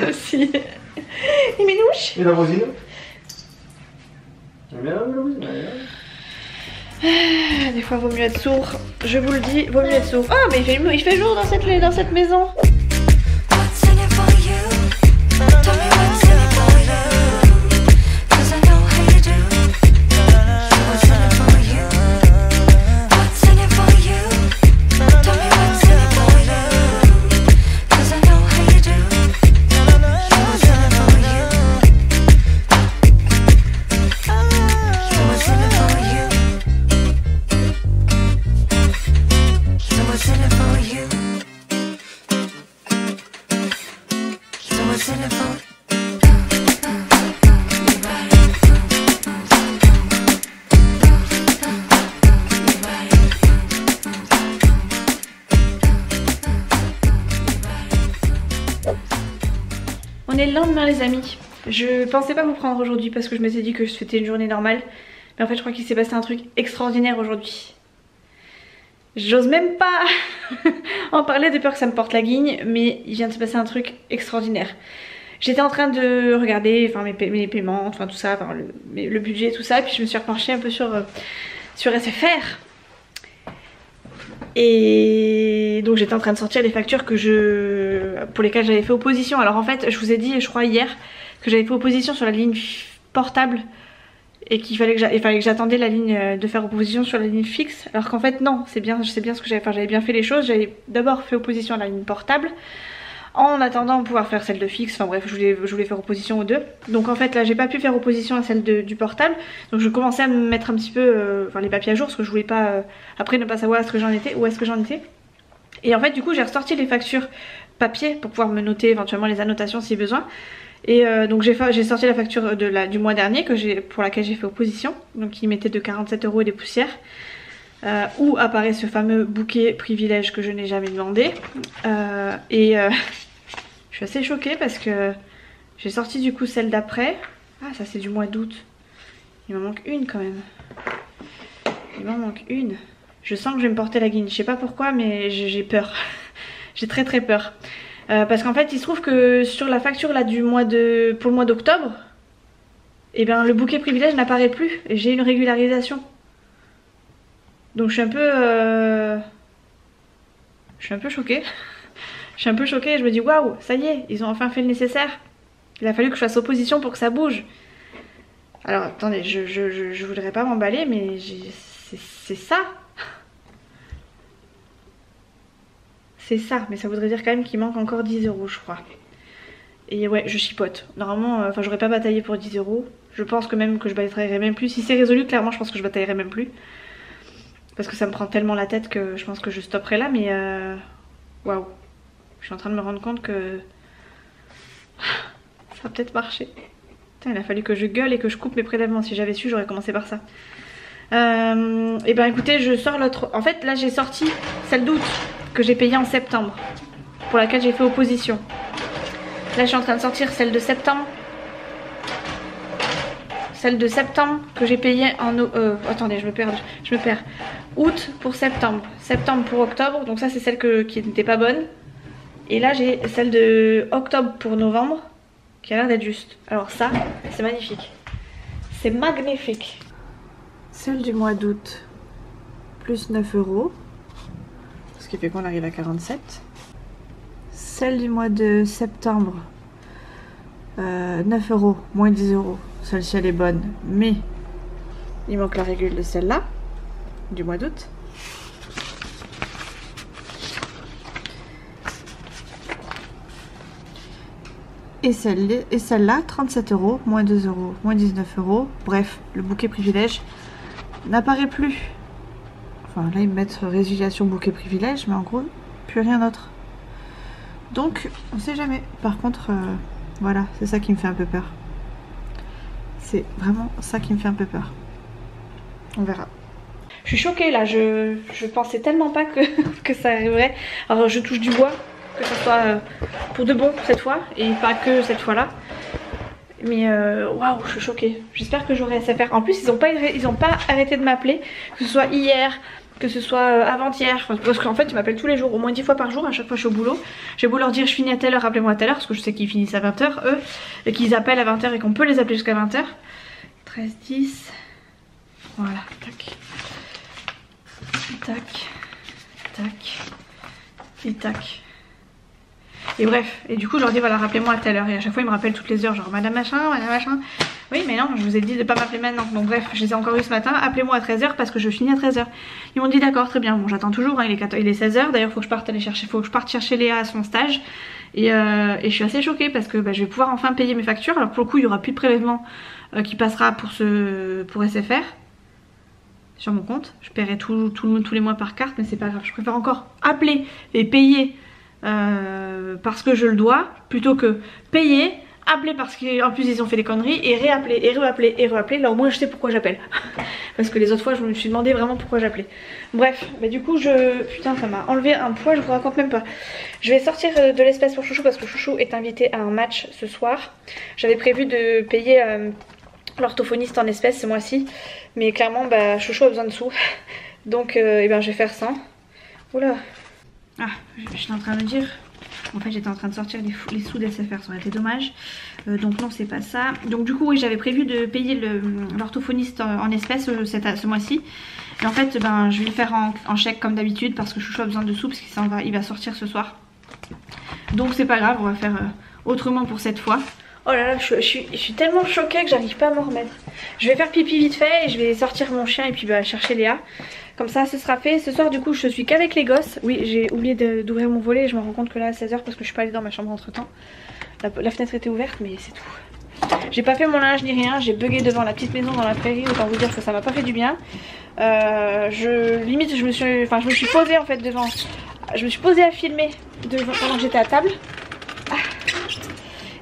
[SPEAKER 2] aussi. Et mes douches.
[SPEAKER 3] Et la voisine? J'aime bien la voisine.
[SPEAKER 2] Des fois vaut mieux être sourd. Je vous le dis, vaut mieux être sourd. Ah mais il fait jour dans cette maison. On est le lendemain les amis. Je pensais pas vous prendre aujourd'hui parce que je m'étais dit que c'était une journée normale. Mais en fait je crois qu'il s'est passé un truc extraordinaire aujourd'hui. J'ose même pas en parler de peur que ça me porte la guigne, mais il vient de se passer un truc extraordinaire. J'étais en train de regarder mes paiements, enfin tout ça, le budget, tout ça, puis je me suis repenchée un peu sur SFR. Et donc j'étais en train de sortir les factures pour lesquelles j'avais fait opposition. Alors en fait je vous ai dit je crois hier que j'avais fait opposition sur la ligne portable et qu'il fallait que j'attendais la ligne de faire opposition sur la ligne fixe. Alors qu'en fait non, c'est bien ce que j'avais fait. J'avais bien fait les choses, j'avais d'abord fait opposition à la ligne portable en attendant de pouvoir faire celle de fixe. Enfin bref, je voulais faire opposition aux deux. Donc en fait là j'ai pas pu faire opposition à celle du portable. Donc je commençais à me mettre un petit peu les papiers à jour parce que je voulais pas après ne pas savoir où est-ce que j'en étais. Et en fait du coup j'ai ressorti les factures papier pour pouvoir me noter éventuellement les annotations si besoin. Et donc j'ai sorti la facture du mois dernier pour laquelle j'ai fait opposition. Donc il m'était de 47 € et des poussières. Où apparaît ce fameux bouquet privilège que je n'ai jamais demandé. Je suis assez choquée parce que j'ai sorti du coup celle d'après. Ah ça c'est du mois d'août. Il m'en manque une quand même. Il m'en manque une. Je sens que je vais me porter la guigne. Je sais pas pourquoi mais j'ai peur. J'ai très peur. Parce qu'en fait il se trouve que sur la facture là pour le mois d'octobre, eh bien le bouquet privilège n'apparaît plus. Et j'ai une régularisation. Donc je suis un peu choquée. Je suis un peu choquée et je me dis waouh, ça y est, ils ont enfin fait le nécessaire. Il a fallu que je fasse opposition pour que ça bouge. Alors attendez, je voudrais pas m'emballer mais c'est ça. C'est ça, mais ça voudrait dire quand même qu'il manque encore 10 € je crois. Et ouais, je chipote. Normalement, j'aurais pas bataillé pour 10 €. Je pense que même que je bataillerai même plus. Si c'est résolu, clairement je pense que je bataillerai même plus. Parce que ça me prend tellement la tête que je pense que je stopperai là, mais waouh. Je suis en train de me rendre compte que ça va peut-être marcher. Putain, il a fallu que je gueule et que je coupe mes prélèvements. Si j'avais su, j'aurais commencé par ça. Et ben écoutez, je sors l'autre. En fait, là j'ai sorti celle d'août que j'ai payée en septembre, pour laquelle j'ai fait opposition. Là je suis en train de sortir celle de septembre. Celle de septembre que j'ai payée en... attendez, je me perds. Août pour septembre. Septembre pour octobre. Donc ça c'est celle qui n'était pas bonne. Et là j'ai celle de octobre pour novembre qui a l'air d'être juste. Alors ça, c'est magnifique. C'est magnifique. Celle du mois d'août, plus 9 €. Ce qui fait qu'on arrive à 47. Celle du mois de septembre, 9 €, moins 10 €. Celle-ci elle est bonne, mais il manque la régule de celle-là, du mois d'août. Et celle-là, 37 €, moins 2 €, moins 19 €. Bref, le bouquet privilège n'apparaît plus. Enfin là ils mettent résiliation bouquet privilège, mais en gros plus rien d'autre. Donc on sait jamais. Par contre voilà, c'est ça qui me fait un peu peur. C'est vraiment ça qui me fait un peu peur. On verra. Je suis choquée là, je pensais tellement pas que ça arriverait. Alors je touche du bois, que ce soit pour de bon cette fois et pas que cette fois là. Mais waouh, je suis choquée. J'espère que j'aurai SFR. En plus ils ont pas arrêté de m'appeler, que ce soit hier, que ce soit avant-hier, parce qu'en fait ils m'appellent tous les jours, au moins 10 fois par jour. À chaque fois je suis au boulot, j'ai beau leur dire je finis à telle heure, appelez-moi à telle heure, parce que je sais qu'ils finissent à 20 h eux, et qu'ils appellent à 20 h et qu'on peut les appeler jusqu'à 20 h. 13, 10, voilà, tac, tac, tac, et tac. Et bref, et du coup je leur dis voilà, rappelez-moi à telle heure, et à chaque fois ils me rappellent toutes les heures, genre madame machin, oui mais non, je vous ai dit de pas m'appeler maintenant. Donc bref, je les ai encore eu ce matin, appelez-moi à 13 h parce que je finis à 13 h. Ils m'ont dit d'accord, très bien, bon j'attends toujours, hein, il est 16 h, d'ailleurs faut que je parte chercher Léa à son stage. Et je suis assez choquée parce que je vais pouvoir enfin payer mes factures. Alors pour le coup il n'y aura plus de prélèvement qui passera pour SFR sur mon compte. Je paierai tous les mois par carte, mais c'est pas grave, je préfère encore appeler et payer parce que je le dois, plutôt que payer, appeler parce qu'en plus ils ont fait des conneries, et réappeler et réappeler et réappeler. Là au moins je sais pourquoi j'appelle parce que les autres fois je me suis demandé vraiment pourquoi j'appelais. Bref, du coup putain ça m'a enlevé un poids, je vous raconte même pas. Je vais sortir de l'espace pour Chouchou parce que Chouchou est invité à un match ce soir. J'avais prévu de payer l'orthophoniste en espèces ce mois-ci, mais clairement Chouchou a besoin de sous donc je vais faire ça. Oula. Ah, j'étais en train de dire, en fait j'étais en train de sortir les sous d'SFR, ça aurait été dommage. Donc non, c'est pas ça. Donc du coup oui, j'avais prévu de payer l'orthophoniste en espèces ce mois-ci. Et en fait je vais le faire en chèque comme d'habitude parce que Chouchou a besoin de sous parce qu'il va sortir ce soir. Donc c'est pas grave, on va faire autrement pour cette fois. Oh là là, je suis tellement choquée que j'arrive pas à m'en remettre. Je vais faire pipi vite fait et je vais sortir mon chien et puis chercher Léa. Comme ça ce sera fait. Ce soir du coup je suis qu'avec les gosses. Oui, j'ai oublié d'ouvrir mon volet et je me rends compte que là à 16 h parce que je suis pas allée dans ma chambre entre temps. La fenêtre était ouverte mais c'est tout. J'ai pas fait mon linge ni rien, j'ai bugué devant la petite maison dans la prairie, autant vous dire que ça m'a pas fait du bien. Limite je me suis posée en fait devant. Je me suis posée à filmer pendant que j'étais à table.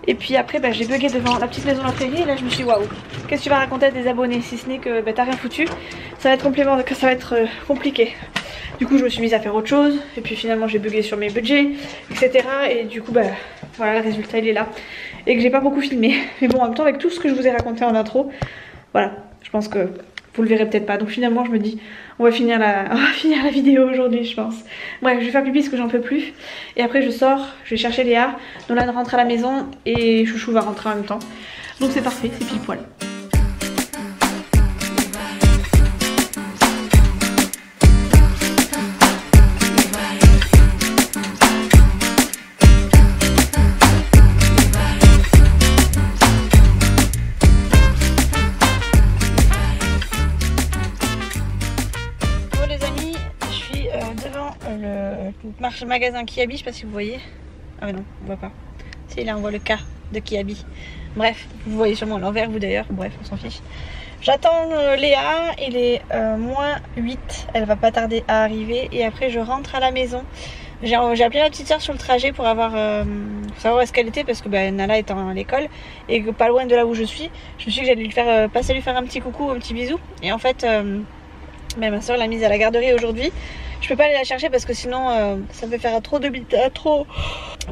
[SPEAKER 2] Et puis après j'ai bugué devant la petite maison de la prairie et là je me suis dit waouh, qu'est-ce que tu vas raconter à des abonnés si ce n'est que t'as rien foutu. Ça va être compliqué. Du coup je me suis mise à faire autre chose et puis finalement j'ai bugué sur mes budgets etc. Et du coup voilà, le résultat il est là. Et que j'ai pas beaucoup filmé. Mais bon en même temps avec tout ce que je vous ai raconté en intro, voilà, je pense que vous le verrez peut-être pas. Donc finalement je me dis on va finir la vidéo aujourd'hui je pense. Bref, je vais faire pipi parce que j'en peux plus. Et après je sors, je vais chercher Léa. Nolan rentre à la maison et Chouchou va rentrer en même temps. Donc c'est parfait, c'est pile poil. Le magasin Kiabi, je sais pas si vous voyez. Ah mais non, on voit pas. Si là on voit le K de Kiabi. Bref, vous voyez sûrement l'envers vous d'ailleurs, bref on s'en fiche. J'attends Léa, il est moins 8, elle va pas tarder à arriver et après je rentre à la maison. J'ai appelé ma petite soeur sur le trajet pour savoir où est-ce qu'elle était parce que Nala est à l'école et que pas loin de là où je me suis dit que j'allais passer lui faire un petit coucou, un petit bisou. Et en fait ma soeur l'a mise à la garderie aujourd'hui. Je peux pas aller la chercher parce que sinon ça me fait faire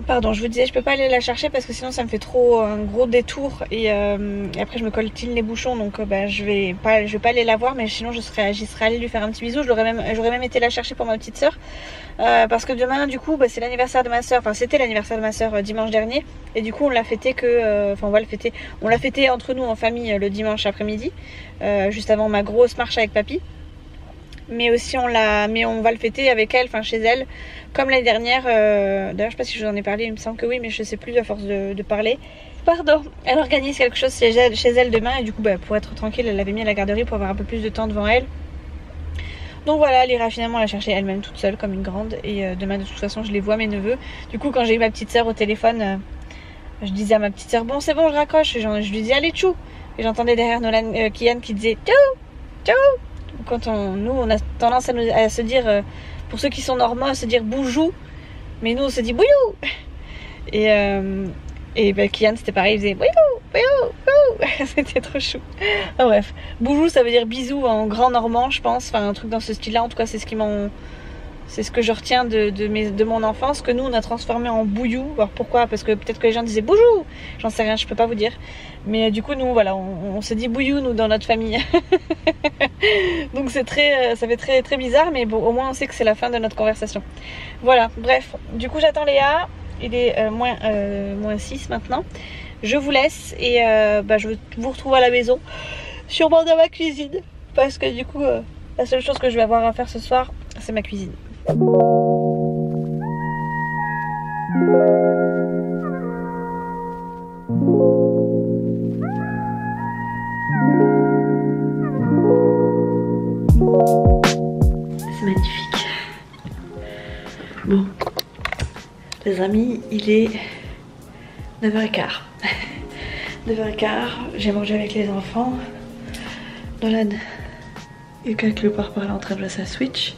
[SPEAKER 2] Pardon, je vous disais je peux pas aller la chercher parce que sinon ça me fait trop un gros détour et après je me coltine les bouchons donc je vais pas aller la voir, mais sinon j'y serais allée lui faire un petit bisou. J'aurais même été la chercher pour ma petite soeur parce que demain du coup c'est l'anniversaire de ma soeur, enfin c'était l'anniversaire de ma soeur dimanche dernier et du coup on l'a fêté on l'a fêté entre nous en famille le dimanche après-midi juste avant ma grosse marche avec papy. Mais aussi on va le fêter avec elle, enfin chez elle, comme l'année dernière. D'ailleurs je sais pas si je vous en ai parlé, il me semble que oui, mais je sais plus à force de parler. Pardon, elle organise quelque chose chez elle demain et du coup bah, pour être tranquille elle l'avait mis à la garderie pour avoir un peu plus de temps devant elle. Donc voilà, elle ira finalement la chercher elle-même toute seule comme une grande et demain de toute façon je les vois mes neveux. Du coup quand j'ai eu ma petite soeur au téléphone, je disais à ma petite soeur bon c'est bon je raccroche, je lui dis allez tchou. Et j'entendais derrière Nolan, Kian qui disait tchou, tchou. Quand nous on a tendance à se dire, pour ceux qui sont normaux, à se dire boujou. Mais nous on se dit bouillou. Et bah, Kian c'était pareil, il faisait bouillou, bouillou, bouillou. C'était trop chou. Ah, bref, boujou ça veut dire bisou en grand normand je pense, enfin un truc dans ce style là, en tout cas c'est ce que je retiens de mon enfance, que nous on a transformé en bouillou. Alors pourquoi? Parce que peut-être que les gens disaient boujou, j'en sais rien, je peux pas vous dire. Mais du coup nous voilà, on se dit bouillou nous dans notre famille. Donc c'est ça fait très très bizarre, mais bon au moins on sait que c'est la fin de notre conversation. Voilà, bref, du coup j'attends Léa. Il est moins 6 maintenant. Je vous laisse et je vous retrouve à la maison, sûrement dans ma cuisine, parce que du coup la seule chose que je vais avoir à faire ce soir c'est ma cuisine. C'est magnifique. Bon, les amis, il est 9h15. 9h15, j'ai mangé avec les enfants. Nolan est quelque part par là en train de jouer sa Switch.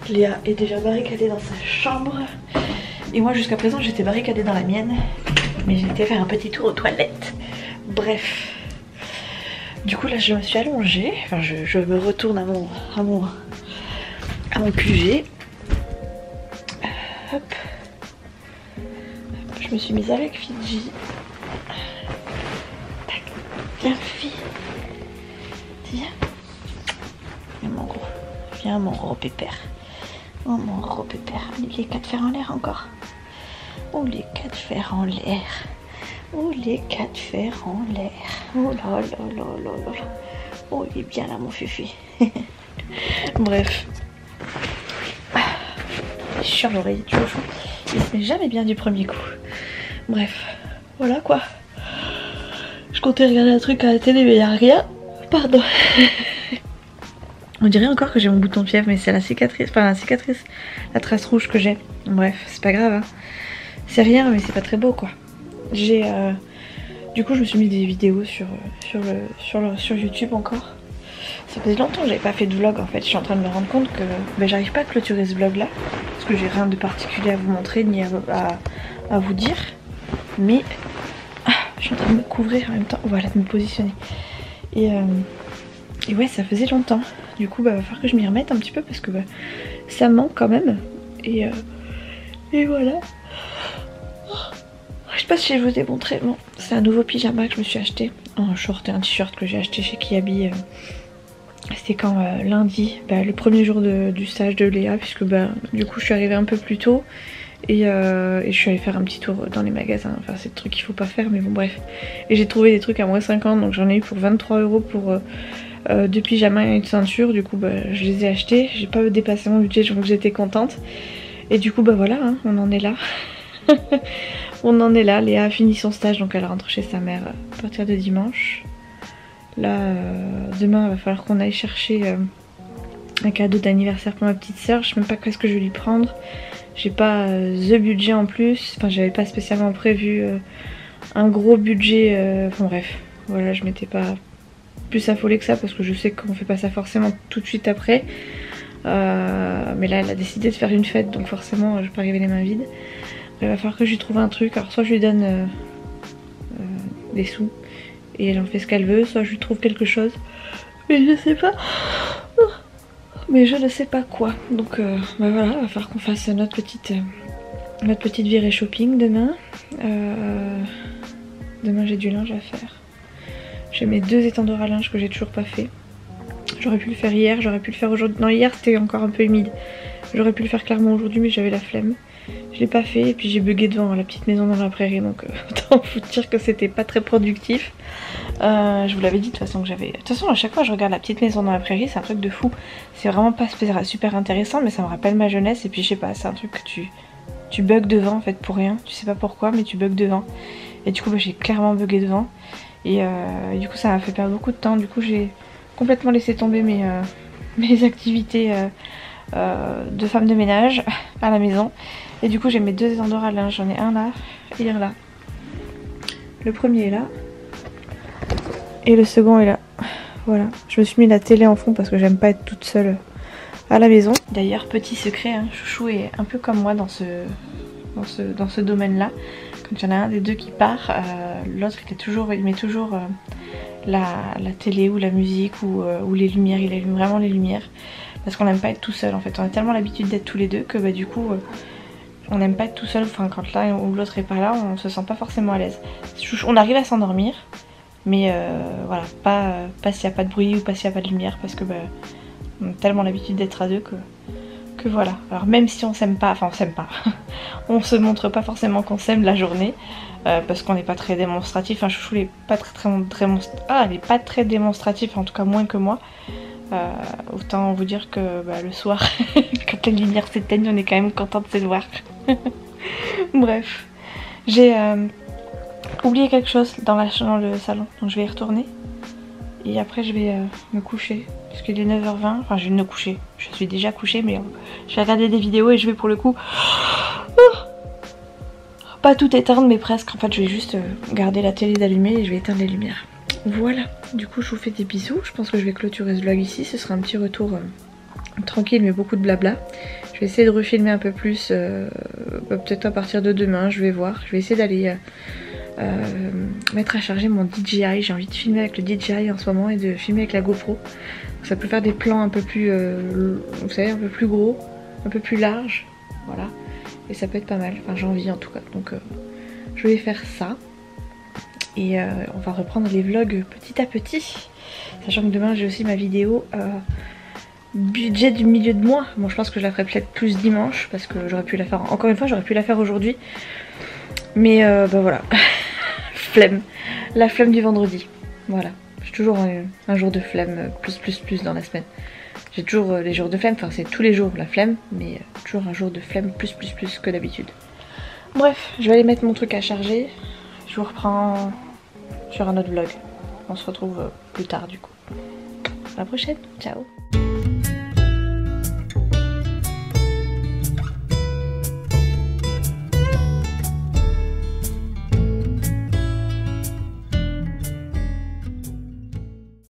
[SPEAKER 2] Léa est déjà barricadée dans sa chambre. Et moi jusqu'à présent j'étais barricadée dans la mienne. Mais j'ai été faire un petit tour aux toilettes. Bref. Du coup là je me suis allongée. Enfin je me retourne à mon QG. Hop. Je me suis mise avec Fidji. Tac. Viens Fidji. Viens. Viens mon gros. Viens mon gros pépère. Oh mon gros pépère. Les 4 fers en l'air encore. Oh les 4 fers en l'air. Oh les 4 fers en l'air. Oh là là là là là. Oh il est bien là mon fufu. Bref. Sur l'oreille, tu vois. Il se met jamais bien du premier coup. Bref, voilà quoi. Je comptais regarder un truc à la télé mais il n'y a rien. Pardon. On dirait encore que j'ai mon bouton de fièvre mais c'est la cicatrice, enfin la cicatrice, la trace rouge que j'ai. Bref, c'est pas grave hein. C'est rien mais c'est pas très beau quoi. J'ai du coup je me suis mis des vidéos sur YouTube encore. Ça faisait longtemps que j'avais pas fait de vlog en fait. Je suis en train de me rendre compte que j'arrive pas à clôturer ce vlog là. Parce que j'ai rien de particulier à vous montrer ni à vous dire. Mais je suis en train de me couvrir en même temps. Voilà, de me positionner. Et ouais ça faisait longtemps. Du coup va falloir que je m'y remette un petit peu parce que ça me manque quand même. Et voilà. Je sais pas si je vous ai montré. Bon, c'est un nouveau pyjama que je me suis acheté. Un short et un t-shirt que j'ai acheté chez Kiabi. C'était quand lundi, le premier jour du stage de Léa, puisque du coup je suis arrivée un peu plus tôt et je suis allée faire un petit tour dans les magasins. Enfin c'est des trucs qu'il faut pas faire mais bon bref. Et j'ai trouvé des trucs à moins 50 donc j'en ai eu pour 23 € pour 2 pyjamas et une ceinture. Du coup je les ai achetés, j'ai pas dépassé mon budget donc j'étais contente. Et du coup voilà hein, on en est là. On en est là, Léa a fini son stage donc elle rentre chez sa mère à partir de dimanche. Là, demain, il va falloir qu'on aille chercher un cadeau d'anniversaire pour ma petite soeur. Je sais même pas qu'est-ce que je vais lui prendre. J'ai pas the budget en plus. Enfin, j'avais pas spécialement prévu un gros budget. Enfin bref, voilà, je m'étais pas plus affolée que ça parce que je sais qu'on fait pas ça forcément tout de suite après. Mais là, elle a décidé de faire une fête, donc forcément, je vais pas arriver les mains vides. Il va falloir que je lui trouve un truc. Alors, soit je lui donne des sous. Et elle en fait ce qu'elle veut, soit je lui trouve quelque chose. Mais je sais pas. Mais je ne sais pas quoi. Donc voilà, il va falloir qu'on fasse notre petite virée shopping demain. Demain j'ai du linge à faire. J'ai mes 2 étendoirs à linge que j'ai toujours pas fait. J'aurais pu le faire hier, j'aurais pu le faire aujourd'hui. Non hier c'était encore un peu humide. J'aurais pu le faire clairement aujourd'hui mais j'avais la flemme. Je l'ai pas fait et puis j'ai bugué devant la petite maison dans la prairie donc autant vous dire que c'était pas très productif. Je vous l'avais dit de toute façon que j'avais... De toute façon à chaque fois je regarde la petite maison dans la prairie, c'est un truc de fou. C'est vraiment pas super intéressant mais ça me rappelle ma jeunesse et puis je sais pas, c'est un truc que tu bugs devant en fait pour rien. Tu sais pas pourquoi mais tu bugs devant. et du coup bah, j'ai clairement bugué devant et du coup ça m'a fait perdre beaucoup de temps. Du coup j'ai complètement laissé tomber mes activités de femme de ménage à la maison et du coup j'ai mes 2 étendoirs à linge, j'en ai un là et un là. Le premier est là et le second est là. Voilà, je me suis mis la télé en fond parce que j'aime pas être toute seule à la maison. D'ailleurs, petit secret, hein, Chouchou est un peu comme moi dans ce domaine-là. Quand il y en a un des deux qui part, l'autre il met toujours la télé ou la musique ou les lumières. Il allume vraiment les lumières parce qu'on n'aime pas être tout seul en fait. On a tellement l'habitude d'être tous les deux que bah, du coup on n'aime pas être tout seul. Enfin, quand l'un ou l'autre est pas là, on se sent pas forcément à l'aise. On arrive à s'endormir. Mais voilà, pas s'il n'y a pas de bruit ou pas s'il n'y a pas de lumière parce que bah, on a tellement l'habitude d'être à deux que voilà. Alors même si on s'aime pas, enfin on s'aime pas, on se montre pas forcément qu'on s'aime la journée parce qu'on n'est pas très démonstratif. Enfin Chouchou il est pas elle est pas très démonstratif, en tout cas moins que moi. Autant vous dire que bah, le soir, quand les lumières s'éteignent, on est quand même content de se voir. Bref, j'ai oublié quelque chose dans le salon, donc je vais y retourner et après je vais me coucher parce qu'il est 9h20, enfin je vais me coucher, je suis déjà couchée mais je vais regarder des vidéos et je vais pour le coup pas tout éteindre mais presque. En fait je vais juste garder la télé d'allumée et je vais éteindre les lumières. Voilà, du coup je vous fais des bisous, je pense que je vais clôturer ce vlog ici, ce sera un petit retour tranquille mais beaucoup de blabla. Je vais essayer de refilmer un peu plus, peut-être à partir de demain, je vais voir, je vais essayer d'aller mettre à charger mon DJI. J'ai envie de filmer avec le DJI en ce moment et de filmer avec la GoPro. Donc ça peut faire des plans un peu plus, vous savez, un peu plus gros, un peu plus large, voilà. Et ça peut être pas mal, enfin j'ai envie en tout cas. Donc je vais faire ça. Et on va reprendre les vlogs petit à petit. Sachant que demain j'ai aussi ma vidéo budget du milieu de mois. Bon je pense que je la ferai peut-être plus dimanche parce que j'aurais pu la faire, encore une fois j'aurais pu la faire aujourd'hui. Mais bah voilà. Flemme, la flemme du vendredi, voilà, j'ai toujours un jour de flemme plus dans la semaine, j'ai toujours les jours de flemme, enfin c'est tous les jours la flemme, mais toujours un jour de flemme plus que d'habitude. Bref, je vais aller mettre mon truc à charger, je vous reprends sur un autre vlog, on se retrouve plus tard du coup, à la prochaine, ciao.